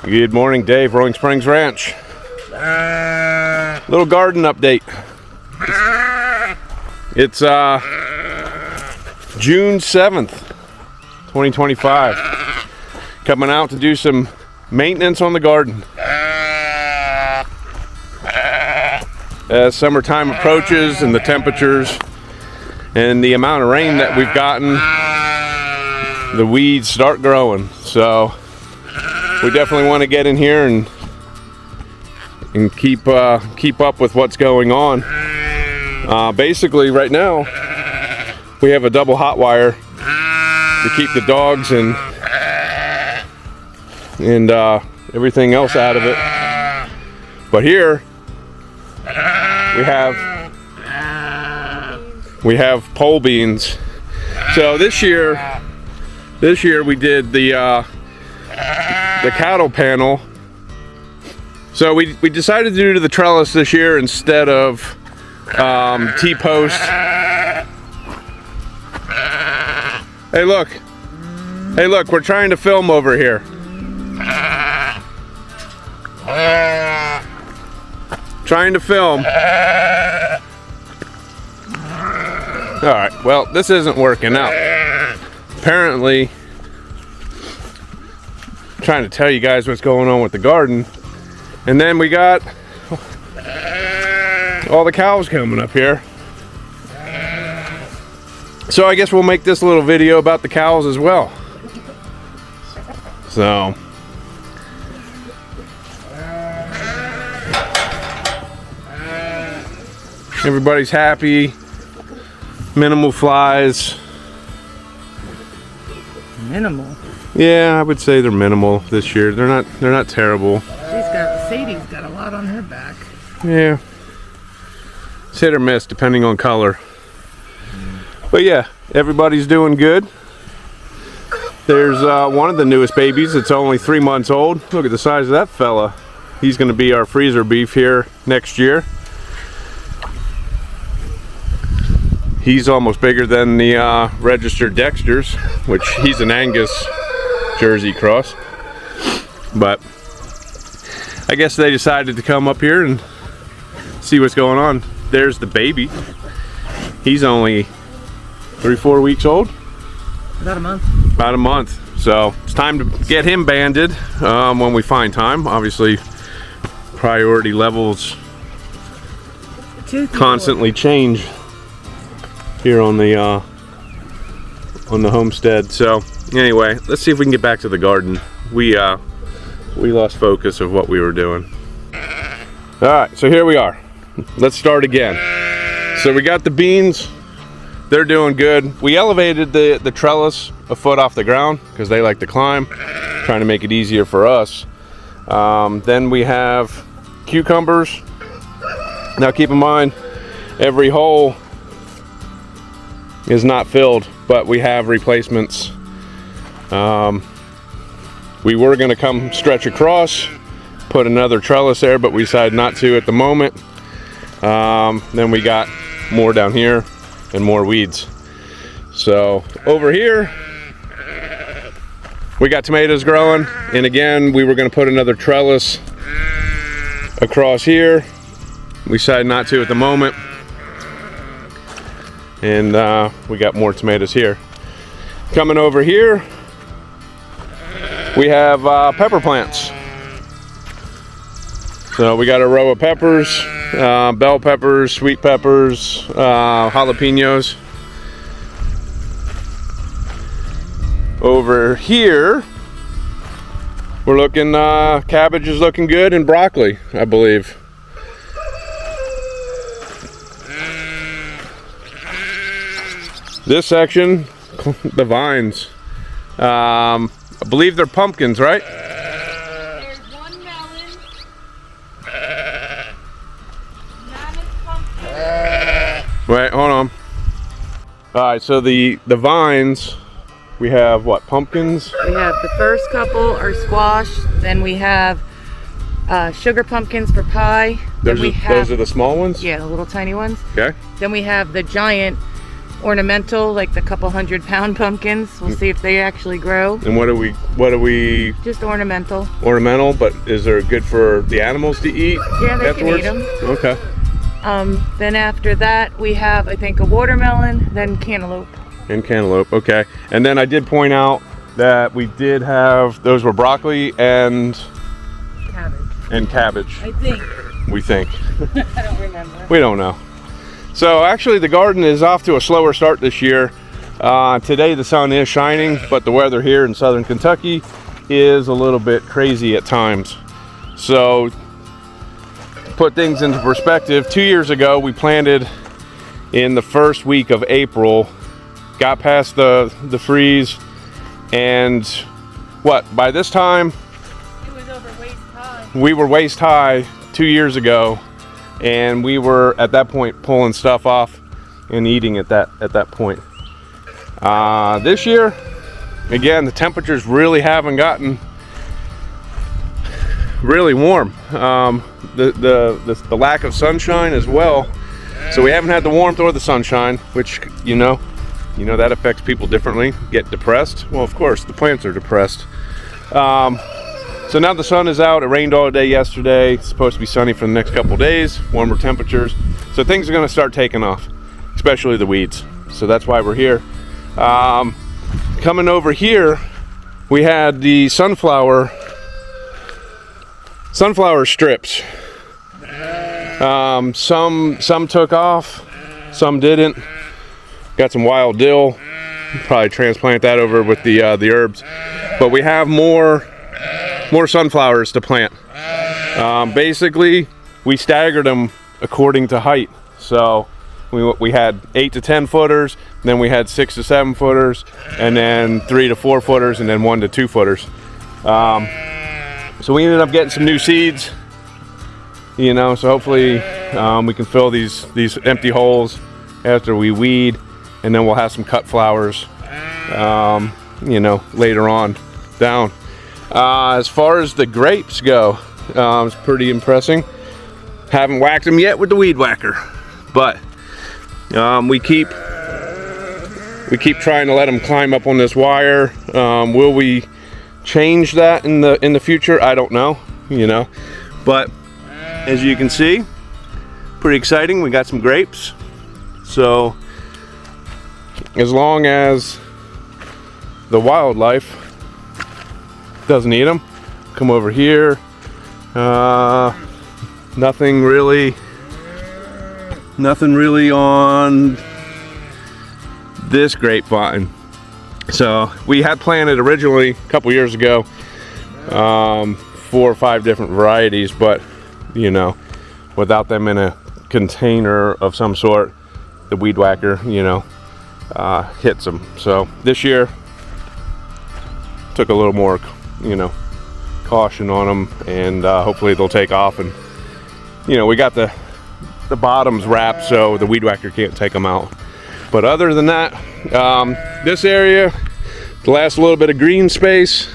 Good morning, Dave, Rolling Springs Ranch. Little garden update. It's June 7th, 2025. Coming out to do some maintenance on the garden. As summertime approaches and the temperatures and the amount of rain that we've gotten, the weeds start growing. So we definitely want to get in here and keep up with what's going on. Basically, right now we have a double hot wire to keep the dogs and everything else out of it. But here we have pole beans. So this year we did the cattle panel. So we decided to do the trellis this year instead of T-post. Hey look, we're trying to film over here. Trying to film. Alright, well, this isn't working out. Apparently, I'm trying to tell you guys what's going on with the garden. And then we got all the cows coming up here. So I guess we'll make this little video about the cows as well. So everybody's happy. Minimal flies. Minimal? Yeah, I would say they're minimal this year. They're not terrible. Sadie's got a lot on her back. Yeah. It's hit or miss depending on color. But yeah, everybody's doing good. There's one of the newest babies. It's only 3 months old. Look at the size of that fella. He's going to be our freezer beef here next year. He's almost bigger than the registered Dexters, which he's an Angus Jersey cross. But I guess they decided to come up here and see what's going on. There's the baby. He's only 3-4 weeks old. About a month. About a month. So it's time to get him banded when we find time. Obviously, priority levels constantly change here on the homestead. So anyway, let's see if we can get back to the garden. We lost focus of what we were doing. All right, so here we are. Let's start again. So we got the beans. They're doing good. We elevated the trellis a foot off the ground because they like to climb, trying to make it easier for us. Then we have cucumbers. Now keep in mind, every hole is not filled, but we have replacements. We were going to come stretch across, put another trellis there, but we decided not to at the moment. Then we got more down here and more weeds. So over here we got tomatoes growing, and again we were going to put another trellis across here. We decided not to at the moment, and we got more tomatoes here. Coming over here we have pepper plants. So we got a row of peppers, bell peppers, sweet peppers, jalapenos. Over here we're looking, cabbage is looking good, and broccoli, I believe. This section, the vines, I believe they're pumpkins, right? There's one melon. That is pumpkin. Wait, hold on. All right, so the vines, we have what, pumpkins? We have the first couple are squash. Then we have sugar pumpkins for pie. Those are the small ones? Yeah, the little tiny ones. Okay. Then we have the giant ornamental, like the couple 100-pound pumpkins. We'll see if they actually grow. And what are we? Just ornamental. Ornamental, but is there good for the animals to eat? Yeah, they afterwards? can eat them. Okay. Then after that, we have, I think, a watermelon, then cantaloupe. And cantaloupe, okay. And then I did point out that we did have, those were broccoli and cabbage. I think. We think. I don't remember. We don't know. So actually the garden is off to a slower start this year. Today the sun is shining, but the weather here in southern Kentucky is a little bit crazy at times. So to put things into perspective, 2 years ago we planted in the first week of April, got past the freeze, and what, by this time It was over waist high. we were waist high 2 years ago, and we were at that point pulling stuff off and eating at that point. This year, again, the temperatures really haven't gotten really warm. The lack of sunshine as well. So we haven't had the warmth or the sunshine, which you know that affects people differently. Get depressed. Well, of course, the plants are depressed. So now the sun is out. It rained all day yesterday. It's supposed to be sunny for the next couple days, warmer temperatures. So things are going to start taking off, especially the weeds. So that's why we're here. Coming over here, we had the sunflower strips. Some took off, some didn't. Got some wild dill. Probably transplant that over with the herbs. But we have more sunflowers to plant. Basically, we staggered them according to height. So we had 8 to 10 footers, then we had 6 to 7 footers, and then 3 to 4 footers, and then 1 to 2 footers. So we ended up getting some new seeds, so hopefully we can fill these empty holes after we weed, and then we'll have some cut flowers, later on down. As far as the grapes go, it's pretty impressive. Haven't whacked them yet with the weed whacker, but we keep trying to let them climb up on this wire. Will we change that in the future? I don't know, but as you can see, pretty exciting. We got some grapes, so as long as the wildlife doesn't eat them, come over here. Nothing really on this grapevine. So we had planted originally a couple years ago 4 or 5 different varieties, but without them in a container of some sort, the weed whacker hits them. So this year took a little more caution on them, and hopefully they'll take off. And we got the bottoms wrapped so the weed whacker can't take them out. But other than that, this area, the last little bit of green space,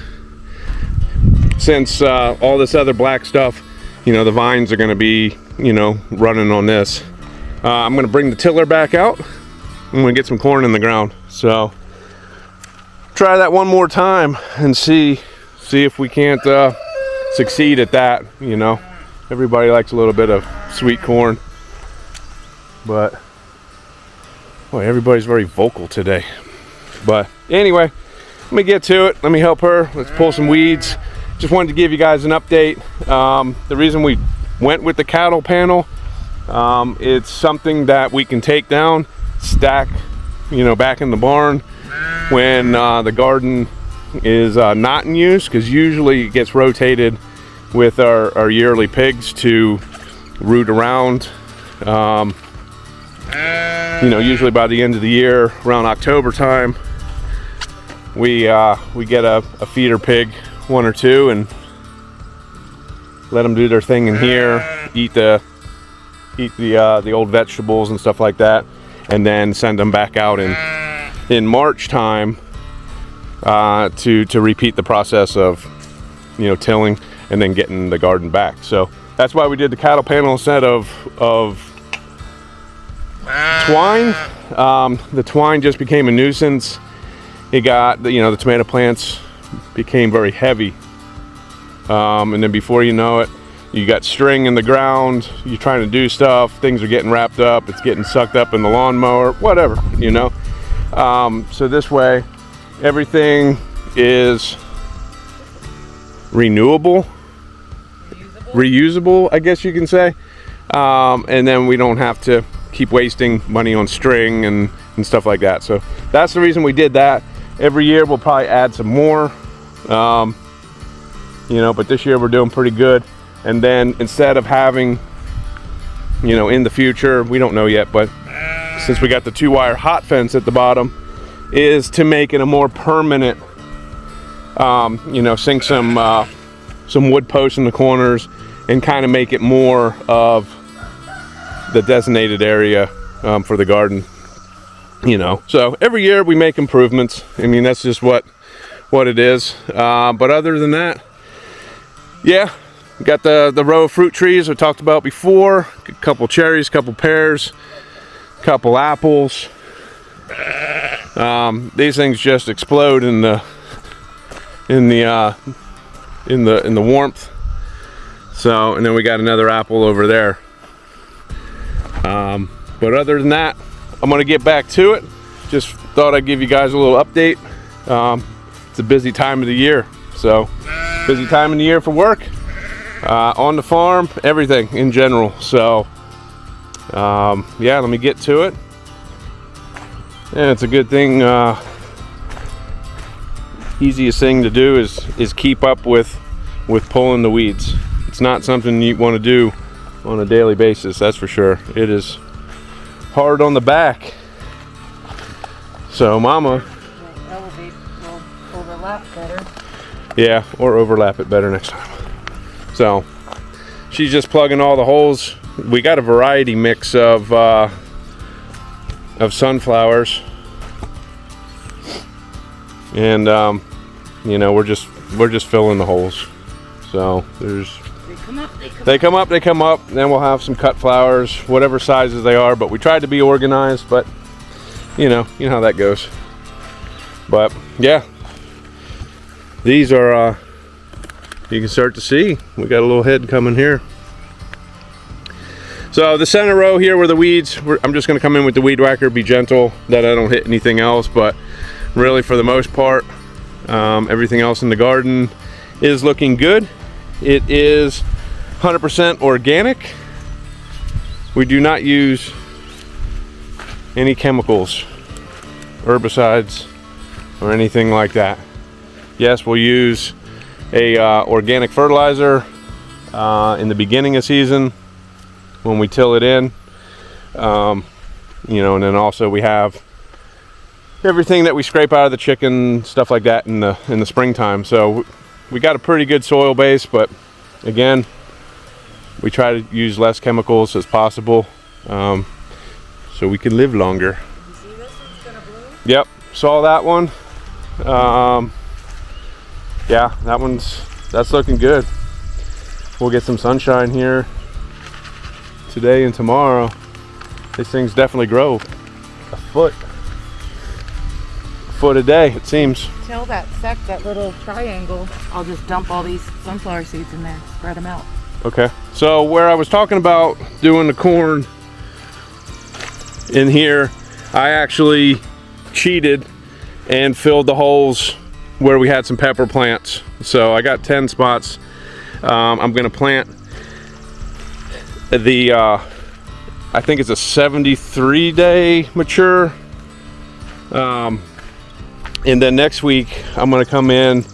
since all this other black stuff, the vines are going to be running on this. I'm going to bring the tiller back out. I'm going to get some corn in the ground. So try that one more time and see if we can't succeed at that. Everybody likes a little bit of sweet corn, but boy, everybody's very vocal today. But anyway, let me get to it. Let me help her. Let's pull some weeds. Just wanted to give you guys an update. The reason we went with the cattle panel, it's something that we can take down, stack back in the barn when the garden is not in use, because usually it gets rotated with our yearly pigs to root around. Usually by the end of the year, around October time, we get a feeder pig, 1 or 2, and let them do their thing in here, eat the old vegetables and stuff like that, and then send them back out in March time to repeat the process of tilling and then getting the garden back. So that's why we did the cattle panel instead of twine. The twine just became a nuisance. It got, the tomato plants became very heavy. And then before you know it, you got string in the ground, you're trying to do stuff, things are getting wrapped up, it's getting sucked up in the lawnmower, whatever, So this way, everything is renewable, reusable, I guess you can say. And then we don't have to keep wasting money on string and stuff like that. So that's the reason we did that. Every year we'll probably add some more, but this year we're doing pretty good. And then instead of having, in the future, we don't know yet, but since we got the 2-wire hot fence at the bottom, is to make it a more permanent, sink some wood posts in the corners and kind of make it more of the designated area for the garden, So every year we make improvements. I mean, that's just what it is. But other than that, yeah. Got the row of fruit trees I talked about before. A couple cherries, couple pears, couple apples. These things just explode in the warmth. So, and then we got another apple over there. But other than that, I'm gonna get back to it. Just thought I'd give you guys a little update. It's a busy time of the year, so busy time of the year for work. On the farm, everything in general. So yeah, let me get to it. And it's a good thing, easiest thing to do is keep up with pulling the weeds. It's not something you want to do on a daily basis, that's for sure. It is hard on the back. So mama will overlap better. Yeah, or overlap it better next time. So she's just plugging all the holes. We got a variety mix of sunflowers, and we're just filling the holes. So they come up. Then we'll have some cut flowers, whatever sizes they are. But we tried to be organized, but you know how that goes. But yeah, these are. You can start to see we got a little head coming here. So the center row here where the weeds, I'm just going to come in with the weed whacker, be gentle that I don't hit anything else, but really for the most part, everything else in the garden is looking good. It is 100% organic. We do not use any chemicals, herbicides, or anything like that. Yes, we'll use a organic fertilizer in the beginning of season when we till it in, and then also we have everything that we scrape out of the chicken, stuff like that in the springtime. So we got a pretty good soil base, but again, we try to use less chemicals as possible, so we can live longer. You see this one's gonna bloom? Yep, saw that one. Yeah, that's looking good. We'll get some sunshine here today and tomorrow. These things definitely grow a foot a day, it seems. Till that little triangle, I'll just dump all these sunflower seeds in there, spread them out. Okay, so where I was talking about doing the corn in here, I actually cheated and filled the holes where we had some pepper plants. So I got 10 spots. I'm gonna plant the I think it's a 73-day mature, and then next week I'm gonna come in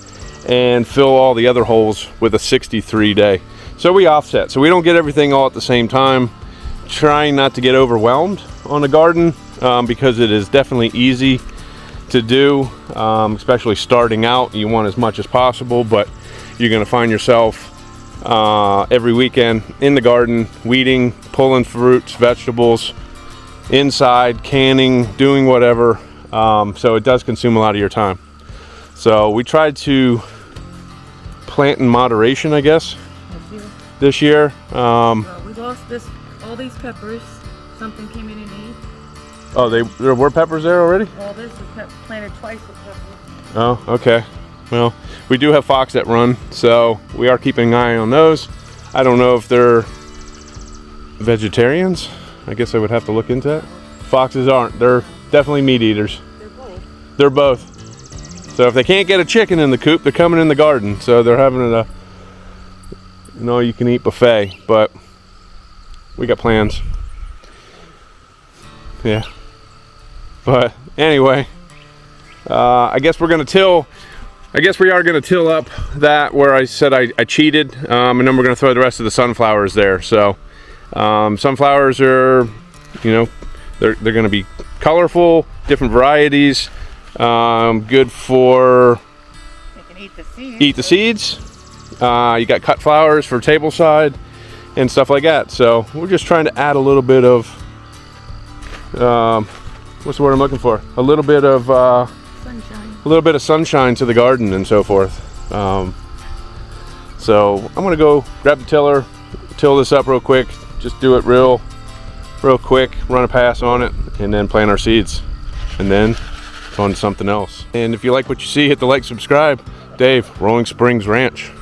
and fill all the other holes with a 63-day. So we offset, so we don't get everything all at the same time. Trying not to get overwhelmed on the garden, because it is definitely easy to do, especially starting out. You want as much as possible, but you're going to find yourself every weekend in the garden, weeding, pulling fruits, vegetables, inside, canning, doing whatever. So it does consume a lot of your time. So we tried to plant in moderation, I guess, this year. We lost all these peppers. Something came in and ate. Oh, there were peppers there already? Well, this is planted twice with peppers. Oh, okay. Well, we do have fox that run, so we are keeping an eye on those. I don't know if they're vegetarians. I guess I would have to look into that. Foxes aren't. They're definitely meat eaters. They're both. They're both. So if they can't get a chicken in the coop, they're coming in the garden. So they're having an all-you-can-eat buffet. But we got plans. Yeah. But anyway, I guess we're gonna till. I guess we are gonna till up that where I said I cheated, and then we're gonna throw the rest of the sunflowers there. So sunflowers are, they're gonna be colorful, different varieties, good for They can eat the seeds. eat the seeds. You got cut flowers for table side and stuff like that. So we're just trying to add a little bit of what's the word I'm looking for? A little bit of sunshine to the garden and so forth. So I'm gonna go grab the tiller, till this up real quick, just do it real quick, run a pass on it, and then plant our seeds, and then on to something else. And if you like what you see, hit the like, subscribe. Dave, Rolling Springs Ranch.